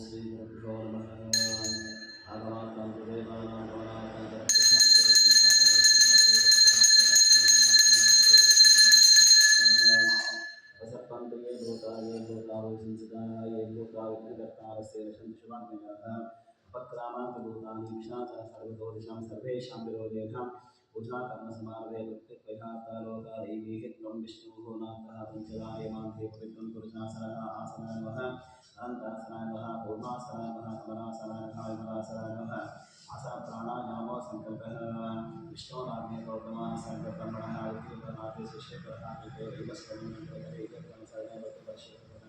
श्री गुरुभ्यो नमः। आगमान्तं देवानां गमनान्तं सर्पन्त ये भूता विचिन्तिताः ये भूता विघ्नकर्तारस्य रशंशुवाग्निनः अपक्रामान्त भूतानि विशाचः सर्वतो दिशां सर्वेषां विरोधेन पूजा कर्म समारभे प्रत्यक्वैहात्तालोकादैवीः त्वं विष्णुः नाथः पञ्चरायमान्ते पवित्रं पुरुषासनः आसनाय नमः अनन्तासनाय नमः पूर्वासनाय नमः कमलासनाय नमः विमलासनाय नमः आसन प्राणायामो संकल्पः विष्णोराज्ञे गौतमान् संकल्पमणः उत्तरनाथे शिष्यप्रधाते वैवस्वतं सर्वैव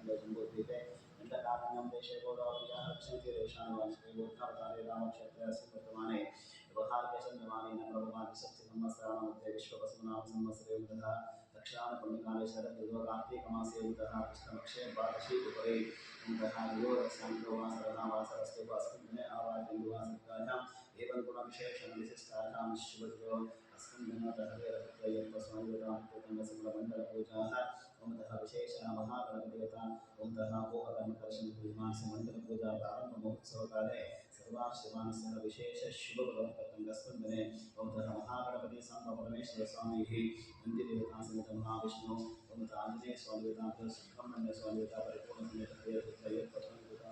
जम्बूद्वीपे इन्द्रकारणं देशे गोदावर्याः रक्षन्ति देशानुवांशे गोत्रावतारे रामक्षेत्रस्य वर्तमाने व्यवहारकेशन्दमाने नवमादिसप्तसंवत्सराणामध्ये विश्ववसुनाम संवत्सरे उतः दक्षिणापण्यकाले शरदृतौ कार्तीकमासे उतः कृष्णपक्षे द्वादशी उपरि उतः द्वयोदशान्तोमासरः वासरस्तु अस्मिन् दिने आवाहिन्दुवासर्गायाम् एवं गुणविशेषणविशिष्टायां शुभद्रो अस्मिन् दिनतः स्वामिवतामण्डलपूजाः ओमतः विशेषः महागणपतिगता ओमतः ओमकर्मकर्षणपूजामण्डलपूजा प्रारम्भमहोत्सवकाले सर्वाश्रमानस्य विशेष शुभफलप्रदं दिने ओमतः महागणपति परमेश्वर स्वामीः नन्दिदेवता समेत महाविष्णु ओमतः आञ्जनेय स्वामिदेवता सुब्रह्मण्य स्वामिदेवता परिपूर्ण समेत त्रयोपत्नीदेवता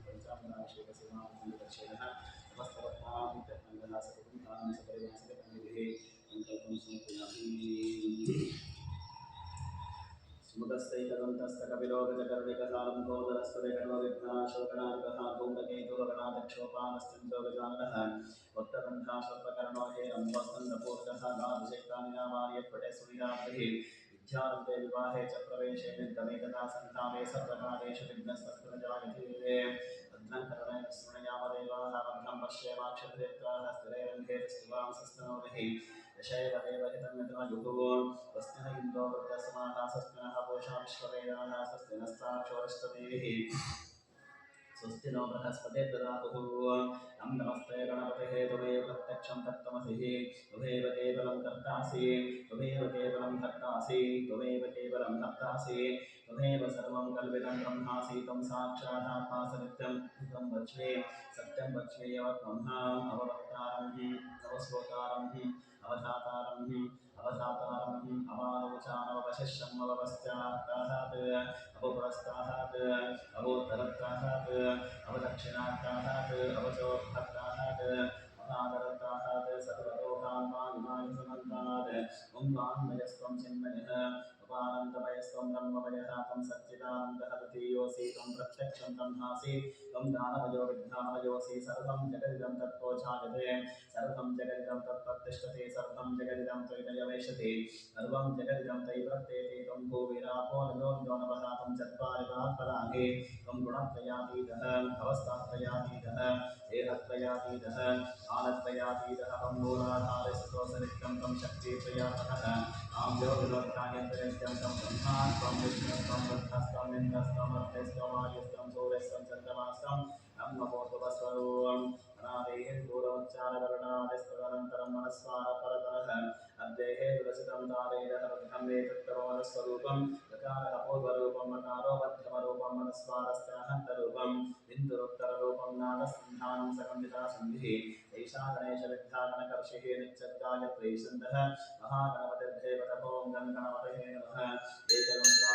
पंचामराभिषेक सेवादक्षिणः समस्तभक्तानां प्रत्यङ्गः सकुटुम्बानां सपरिवासकतन्विधिः सङ्कल्पं समर्पयामि। सुमुखस्तैकदन्तस्तकविलोकचकर्णिकसालम्भोदरस्तदेकर्मविघ्नाशोकनादिकः धूमकेतुर्गणादक्षोपानस्तिन्दोगजाननः वक्तकण्ठा सर्पकर्णोहेरम्बस्तन्दपूर्णः गाभिषेक्तानिनामार्यपटे सुनिराभिः विद्यारम्भे विवाहे च प्रवेशे निर्गमेकदा सन्धाने सर्वकालेषु विघ्नस्तस्त्रजायते भद्रं स्मृणयामदेवाः भद्रं पश्येमाक्षत्रेत्राः स्थिरैरङ्घे स्तुवां सस्तनोभिः यशैरदेवहितं यतमयुः स्वस्तिन इन्दो वृद्धसमाः स्वस्तिनः पूषा विश्ववेदाः स्वस्तिनस्ताक्षोरस्तदेभिः स्वस्ति नो बृहस्पतिर्ददातु तं नमस्ते गणपते त्वमेव प्रत्यक्षं तत्त्वमसि त्वमेव केवलं कर्तासि त्वमेव केवलं भक्तासि त्वमेव केवलं भक्तासि त्वमेव सर्वं कल्पितं ब्रह्मासि त्वं साक्षादात्मा सनित्यं हितं वच्मे सत्यं वच्मेयवत्मम् अववक्तारं अवश्रोतारं अवधातारं अवधातारं अवालोचानवशिष्यम् अवपश्चात्ताहात् अवपुरस्ताहात् अवोत्तरत्ताहात् अवदक्षिणात्ताहात् अवचोर्धत्ताहात् अनादरत्ताहात् सर्वलोकान् मायुमानि समन्तात् ॐ वाङ्मयस्त्वं चिन्मयः उपानन्दमयस्त्वं ब्रह्ममयः त्वं सच्चिदानन्दः द्वितीयोऽसि त्वं प्रत्यक्षं ब्रह्मासि त्वं दानमयो विद्यामयोऽसि सर्वं जगदिदं तत्त्वोऽजायते सर्वं जगदिदं तत्प्रतिष्ठते सर्वं जगदिदं त्वयिदयवेशते सर्वं जगदिदं तयि वर्तेते त्वं भूमिरापो नभो नभः त्वं चत्वारि परागे त्वं गुणत्रयातीतः अवस्थात्रयातीतः देहत्रयातीतः कालत्रयातीतः त्वं मूलाधारस्तोसनित्यं त्वं शक्तित्रयात्मकः आम्यो विनोद्धायन्तनित्यं तं ब्रह्मा त्वं विष्णुस्त्वं बुद्धस्त्वं इन्द्रस्त्वं वर्तेस्त्वं आयुस्त्वं सूर्यस्त्वं चन्द्रमास्त्वं ब्रह्मभूतवस्वरूपम् अनादेः पूर्वोच्चारवर्णादिस्तदनन्तरं मनस्वारपरतरः अद्देहे विरचितं तारेणः बुद्धं वेतत्तमोनस्वरूपं तकारः पूर्वरूपं मकारो मध्यमरूपं मनस्वारस्याहन्तरूपं बिन्दुरुत्तररूपं नादसन्धानं सकण्डिता सन्धिः ऐषा गणेशविद्यागणकर्षिः नित्यगायत्री छन्दः महागणपतिर्देवतभो गणपतये नमः एकदन्तं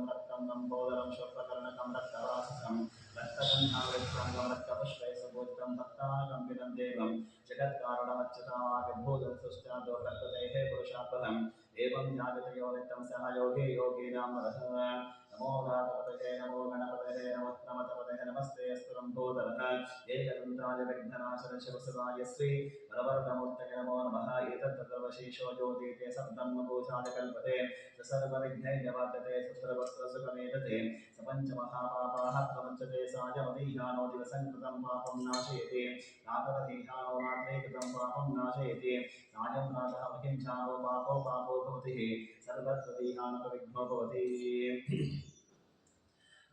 रक्तं लम्बोदरं श्वपकर्णकं रक्तवाससं रक्तगन्धावृत्तं रक्तपुष्पैसभूतं भक्ताकम्पितं देवं जगत्कारणमच्युतामाविर्भूतं सुष्ठादो प्रकृतेः पुरुषात्मकम् एवं ध्यायते यो नित्यं सह योगी योगीनां वरः नमो नाथपतये नमो गणपतये नमस्तपतये नमस्ते अस्तु लम्बोदरः एकदन्ताय विघ्ननाशनं शिवसुताय श्री वरवरदमूर्तये नमो नमः एतत्तद्वशीषो योगीते सब्रह्मपूजाय कल्पते स सर्वविघ्नैर्निवर्तते सुस्वरवस्त्रसुखमेधते स पञ्चमहापापाः प्रपञ्चते सायमदीहानो दिवसङ्कृतं पापं नाशयति नागरदीहानो रात्रे कृतं पापं नाशयति सायं प्रातः महिंसानो पापो भवति सर्वत्र दीहानपविघ्नो भवति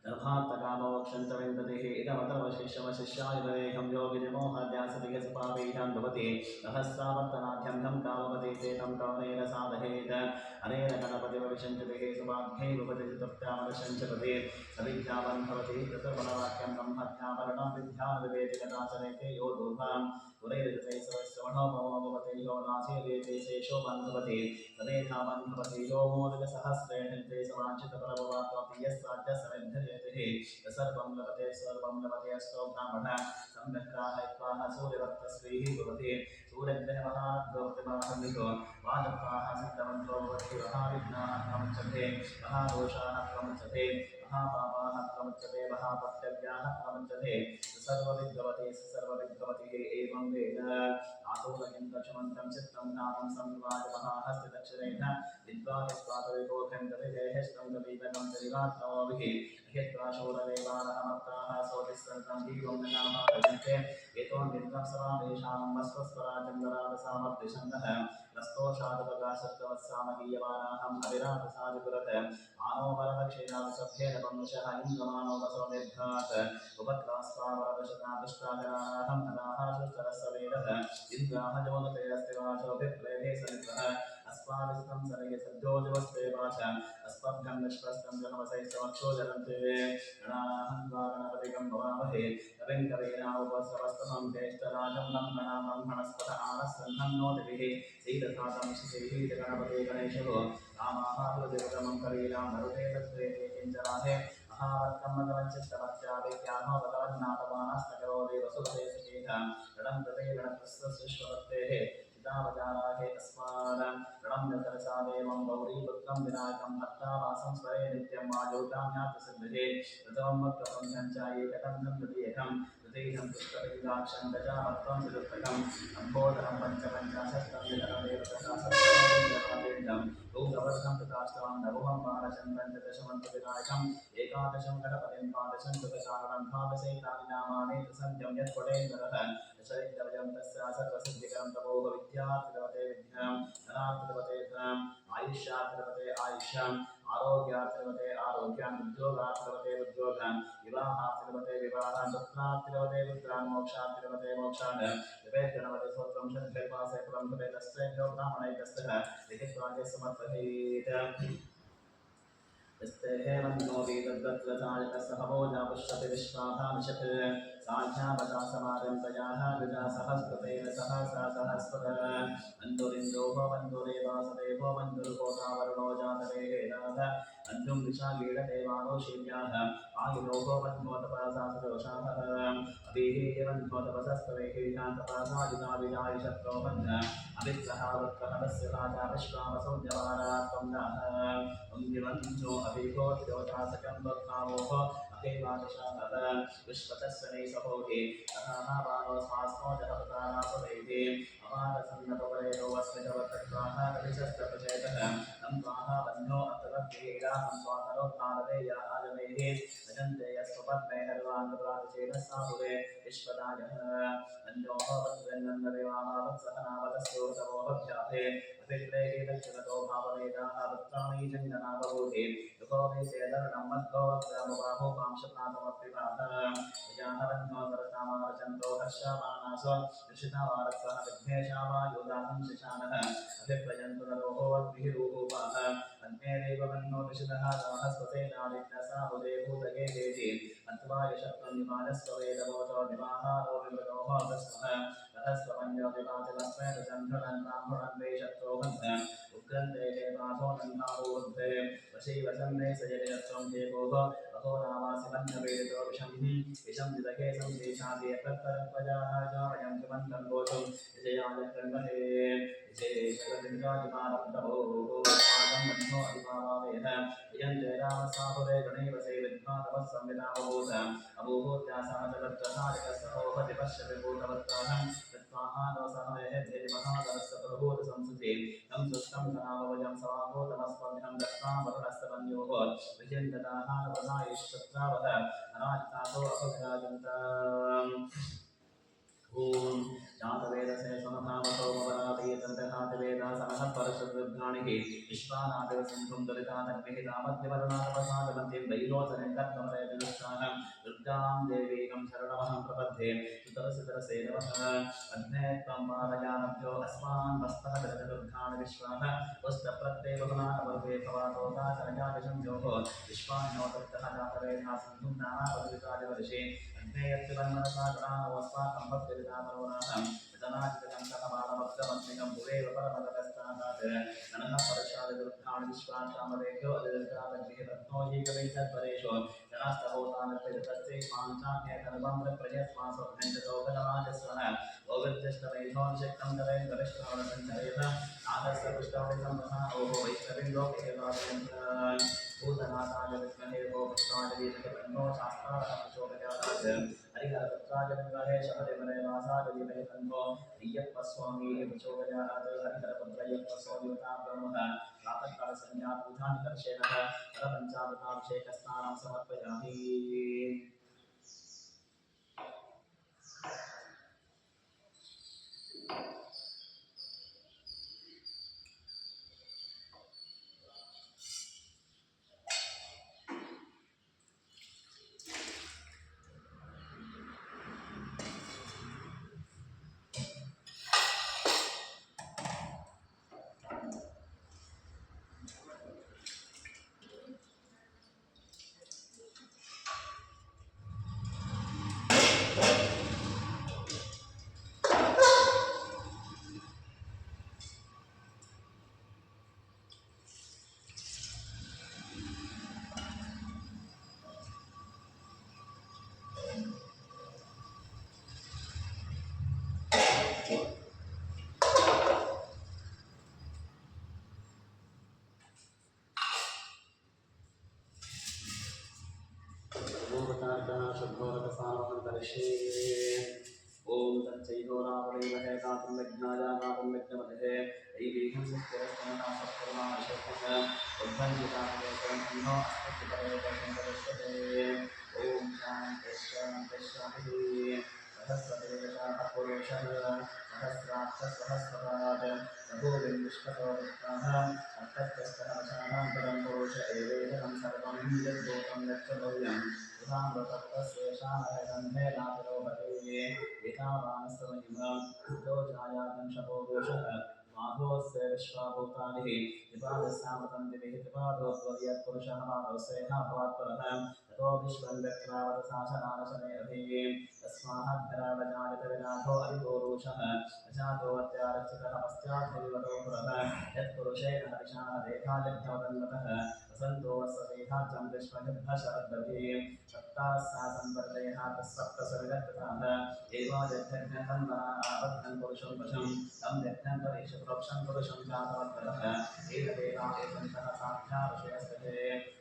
गर्भात्तकामोक्षन्तविन्दतिः इदमतर्वशिष्यमशिष्यायुधेहं योगिनिमोहाद्यासतिगसपापैषां भवति सहस्रावर्तनाढ्यं घं कामपति चेतं कवनेन साधयेत् अनेन गणपतिर्विशञ्चतिः सुभाग्यै भवति चतुर्थ्यामदशञ्चपति सविद्यावन् भवति ततर्वणवाक्यं ब्रह्मज्ञापरणं विद्यानुविवेचकदाचनेते यो दूहां पुनैरजते श्रवणोपमो भवति यो नासीर्यते शेषोपन् भवति तदेधावन् भवति यो मोदकसहस्रेण ते समाचितपरमवाप्नोति यस्साध्यसमिद्धर्यते सर्वं लभते अस्तो ब्राह्मणः सम्यक्ताः सूर्यवत्तस्वैः भवति सूर्यग्रहमहाद्रोतिमाहमिको वाजप्राः सिद्धमन्त्रो भवति महाविघ्नाः प्रमुच्यते महादोषाः प्रमुच्यते महापापाः प्रमुच्यते महापत्यव्याः प्रमुच्यते सर्वविद्भवति एवं वेद आतोलयं दशमन्त्रं चित्तं नामं संवाद महाहस्तिदक्षिणेन विद्वांस्वातविकोखं कविदेहस्तं कविवनं दरिवात्मोभिः ह्यत्राशूरदेवानहमत्ताः सोतिस्सन्तं दीपं नामाभजन्ते एतो नित्यं समावेशां वस्वस्वराजन्दरावसामर्दिशन्दः रस्तोषादपगाशत्वत्सामगीयमानाहम् अविरातसादिपुरत आनो वरदक्षिणासभ्येन पङ्गुशः इन्द्रमानो वसो निर्घात् उपक्रास्वावरदशतादुष्टाजनाहम् अनाः शुष्टरस्सवेदः इन्द्राः जोगते अस्ति वाचोभिप्रेभे सनित्वः अस्माभिस्तं सनये सद्योजवस्ते वाच अस्मभ्यं निष्प्रस्तं जनवसैस्तमक्षो जलन्ते गणानाहं वा गणपतिगं भवामहे कविं कवीनामुपस्रवस्तमं ज्येष्ठराजं ब्रह्मणां ब्रह्मणस्पत आनस्सन्नं नोतिभिः सीदधातं शिशैः गणपते गणेशो रामाः हृदिवतमं कवीनां नरुते तत्प्रेते किञ्चनाहे महावर्तमगमञ्चित्तमत्याभिज्ञानो भगवन्नाथमानस्तकरो देवसुभते सखेह रणं प्रते गणप्रस्थविश्ववत्तेः चितावजाराहे तस्मात् रणं यतरसा देवं गौरीपुत्रं विनायकं भक्तावासं स्वरे नित्यं आयोगां ह्यात्मसिद्धिः प्रथमं वक्त्रं सञ्चायेकं सन्ततिएकं तृतीयं पुष्पलिङ्गाक्षं गजामत्वं चतुर्थकम् अम्बोधरं पञ्चपञ्चाशत्तं विधरमेव तथासत्त्वं गौरवर्धं तथाष्टमं नवमं बालचन्द्रं च दशमं च विनायकम् एकादशं गणपतिं द्वादशं कृतकारणं द्वादशैतानि नामानि त्रिसन्ध्यं यत्पटेन्द्रः दशैकवयं तस्य सर्वसिद्धिकरं तपोः विद्यात्रिवते विद्यां धनात्रिवते धनाम् आयुष्यात्रिवते आयुष्याम् आरोग्यात्रिवते आरोग्यान् उद्योगात्रिवते उद्योगान् विवाहात्रिवते विवाहान् पुत्रात्रिवते पुत्रान् मोक्षात्रिवते मोक्षान् जपेत् गणपति स्तोत्रं षड्भिर्वासे फलं भवेदस्तेभ्यो ब्राह्मणैकस्तः लिखित्वा समर्पयेत् यस्ते हेमन्तो वेदद्वत्रजायकसहवोजापुष्यति विश्वाभामिषत् साध्यावता समारम्भयाः गजा सहस्रतेन सहसा सहस्रतः अन्तुरिन्दोः वन्दुरेवासदेवो वन्दुर्होतावरुणो जातवेहेनाथ अन्तुं विशालीडदेवानो शील्याः आयुरोः वन्धोतपसा सदोषाः अभिः वन्धोतपसस्तवेहेयान्तपसादिता विजायशत्रो वह्न अभिग्रहावत्कहवस्य राजा विश्वामसो जवानात्वं नः अंगिवंशो अभिगोत्योतासकं बद्धावोः अभिवादशाहत विश्वतस्वने सहोहि तथा बालो स्वास्मो जहपतानासुदैहि अमादसन्नपवरेणो अस्मितवत्तक्वाः कविशस्त्रपचेतः तं त्वाः बन्धो अतरद्वेदाहं स्वातरोत्तानदेया आजमेः भजन्ते यस्वपद्मे हर्वान्तप्रातिचेन साहुरे विश्वदायः अन्योः वत्सहनावतस्तु तमोहभ्याभे अभिप्रेहे दक्षिणतो भाववेदाः वक्त्राणि जङ्गनाभूते युगोऽभिषेदर्णं मद्भवत्यामुबाहो पांशप्रातमप्रिपाः याहरन्नो सरतामारचन्तो हर्षमानासो ऋषितावारत्सः विघ्नेशावायुदाहं शिशानः अभिप्रयन्तु नरोहो वद्भिरुपाः अन्येदेवमन्नो ऋषितः सहस्वसेनादिज्ञसाहुदे भूतगे देति अत्वा यशत्वं विमानस्ववेदवोचो विवाहारो विमृतोः तस्मः ततस्वमन्यो विवाचलस्मै रजन्धनं ब्राह्मणं वै शत्रोहन्त उग्रन्ते पाठो नन्दारोद्धे वशीवसन्ने सजयत्वं देवोः अहो नामासि मन्यवेदितो विषं विदहे संदेशादि तत्तरत्वजाः जामयं किमन्तं दोषं विजयाय कर्महे विशेषगतिर्गादिमानं तभोः पादं बन्धो अधिभावेन यन्ते रामसाहुरे गणैवसे विद्वातमस्संविदामभूत अभूभूत्यासः जगत्प्रसायकसहोः दिपश्यति भूतवत्ताहं तत्त्वाहानो सहमेः धेमहादरस्य प्रभूतसंसुते तं सुष्टं धनामवजं समाभूतमस्मभ्यं दत्तां वरुणस्तमन्योः विचिन्तदाहानप्रदायिष्यत्रावः अनाजितासो अपघ्राजन्ताम् ओम जातवेदसे समधामसौमवरातीतन्तहातवेदासनः परशुद्धानिः विश्वानादेव सिन्धुं दलितानग्निहितामध्यवरुणातपसादमन्तीं दैलोचनं कर्तमदयजनुष्ठाः दुर्गां देवीं शरणमहं प्रपद्ये सुतरसुतरसे नमः अग्ने त्वं पादयानभ्यो अस्मान् वस्तः दशदुर्गाणि विश्वाः पुष्टप्रत्येकगुणानवर्गे भवातोदाचरयादिशं विश्वान्योतः जातवेदा सिन्धुं नानापदविकादिवर्षे अग्नेयत्रिवन्मनसा भक्तिविधानोनाहं जनाजितकण्ठकमानमग्रमस्मिकं भुवेव परमगतस्थानात् ननः परशादिदुर्गाणि विश्वाकामदेभ्यो अधिदुर्गादग्निः रत्नो हीकवैतत्परेषु जनास्तभूतानर्पितस्ते स्वाञ्चान्यकनुबं प्रयस्मासोभ्यञ्जतोकजमाजस्वः ओविर्जष्टमेधोनिषक्तं करेन्द्रविश्रावणसञ्चरेत आदर्शपुष्टवलिसंवहा ओहो वैष्णविलोकेवादयन्त भूतनाथाय विद्महे वो पुत्राय धीमहि तन्नो शास्त्राः प्रचोदयात् हरिहरपुत्राय विद्महे शबरिमले वासाय धीमहि तन्नो अय्यप्पस्वामी प्रचोदयात् हरिहरपुत्रय्यप्पस्वामिता ब्रह्मः प्रातःकालसंज्ञापूजानि दर्शेनः परपञ्चामृताभिषेकस्नानं समर्पयामि ओम तच्चैतोरावरेवहे गातुं विघ्नाय गातुं विघ्नमते दैवीहं सत्यरस्तमना सत्कर्माशोभः उद्भञ्जितामलेकरन्नो अस्मत्परेकशङ्करश्वते ओम शान्ति शान्ति शान्तिः सहस्रदेवताः पुरुषः सहस्राक्ष सहस्रपाद प्रभुर्विष्णतो विष्टाः अर्थस्तस्करवशानान्तरं पुरुष एवेदं सर्वं यद्भूतं यच्चभव्यम् उदामृतत्वस्येषामयगन्धे नातिरोहते एतावानस्तमहिमा उतो जायागंशपो घोषः माधोऽस्य विश्वाभूतानि विपादस्यामृतं दिविः त्रिपादोद्वयत्पुरुषः माधवस्येहा भवात्परः ततो विश्वं व्यक्रावतसाशनानशने अभिः तस्माद्भरावजायतविनाथो अधिपोरुषः अजातो अत्यारक्षितः पश्चाद्भिर्वतो पुरः यत्पुरुषे हरिशाः देहादिभ्यवदन्वतः वसन्तो वसदेहाजं विश्वनिर्भशरद्दभिः सप्तास्सासं वर्धयः तस्सप्तसविदत्तताः एवाजद्धघ्नन्दः आबद्धं पुरुषं वशं तं यज्ञन्तरीशप्रोक्षं पुरुषं जातवद्वरः एतदेवा एतन्तः साध्याऋषयस्तते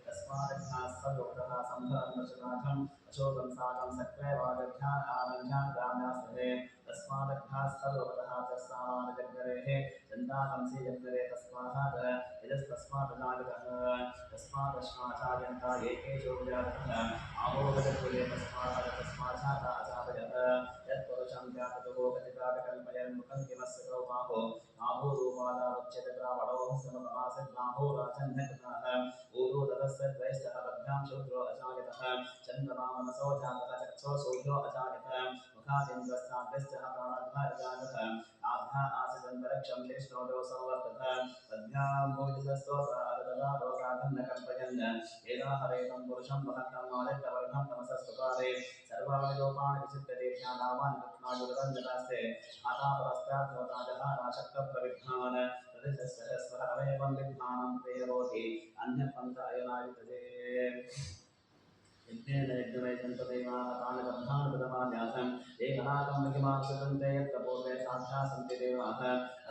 तस्मादघ्नास्तयोगः सम्भरं वशनाथम् अशोकं साकं सक्रेवादघ्नान् आनघ्नान् ग्राम्यास्तते तस्मादघ्नास्तयोगः तस्सामानजग्गरेः चन्दाकंसि जग्गरे तस्मात् यजस्तस्मात् जागतः तस्मादश्माचार्यन्ता एकेषु विजातः आमोदकुले तस्मात् अजातयः यत्पुरुषं व्यापृतो गतिकाकल्पयन् मुखं किमस्य गौबाहो आभूरूपादावच्यते ब्राह्मणो समतमासिद्बाहोराजन्यकृताः ऊरो ततस्य द्वैस्तः पद्भ्यां शूद्रो अजायतः चन्द्रमा मनसो जातः चक्षो सूर्यो अजायतः मुखादिन्द्रस्ताभ्यश्चः प्राणद्वारजातः आभ्या आसिदन्तरिक्षं शेष्णोदो संवर्ततः पद्भ्यां भूयितस्तोत्र अददादोगाधं न कल्पयन् एदाहरेतं पुरुषं महत्तं आदित्यवर्णं तमसस्तुकारे सर्वाणि विचित्य नामानि कृष्णायुरञ्जनास्ते आतापरस्ताद्भवताजः नाशक्तप्रविघ्नान् प्रतिशस्सहस्रहरमेवं विद्वानं प्रेरवोति अन्यपन्थ अयनायुतते यज्ञेन यज्ञवैकल्पदेवाः तानि बन्धानि कृतवान्यासम् एकनाकं महिमाक्षुतन्ते यत्कपूर्वे साध्या सन्ति देवाः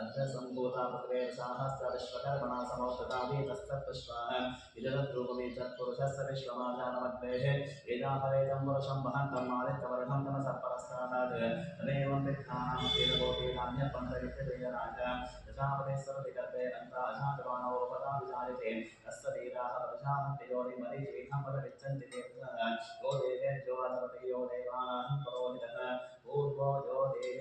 अत्र सम्भूता पुत्रे साहस्रविश्वकर्मणा समोत्ततानि तस्तत्पुष्पाः विजलद्रूपमेतत्पुरुषस्य विश्वमाजानमद्वेः वेदाहरेतं पुरुषं वहन्तं आदित्यवर्णं तमसः परस्तादात् तमेवं विद्धानां केनकोटिनान्यपन्तविद्यतेयराज प्रजापते सर्वविगर्भे अन्ताजातमानोपदा विजायते तस्य वीराः प्रजाहन्तियोनिमरीचीहं पदविच्छन्ति यो देवेभ्यो अथवति यो देवानां पुरोहितः पूर्वो यो देवी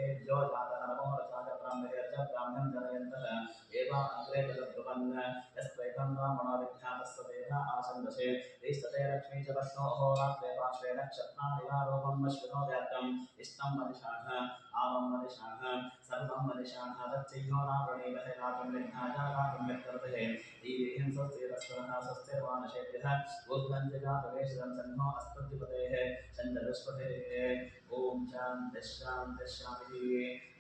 सहस्रदेह आसन्दसे तिष्ठते लक्ष्मी च वष्णो अहोरात्रे पार्श्वे नक्षत्राणिवारोपं वश्विनो व्याप्तम् इष्टं मदिशाः आवं मदिशाः सर्वं मदिशाः तच्चिह्नो नावृणीमहे रातं निघ्नाय रातं व्यक्तवते दीवीं स्वस्तिरस्वरः स्वस्तिर्वानशेभ्यः ऊर्ध्वं जगातवेशिरं सन्नो अस्मद्युपतेः चन्द्रदुष्पतेः ॐ शान्तिः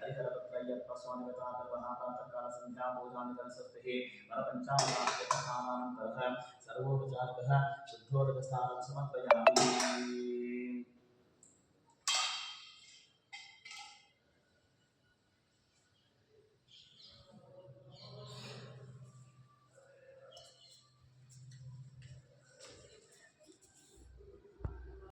हरिहरपुत्रय्यप्पस्वामिगताकल्पनाकान्तकालसन्ध्यापूजानिकरस्वस्तिः वरपञ्चामरान्तरः सर्वोपचारिकः शुद्धोदकस्थानं समर्पयामि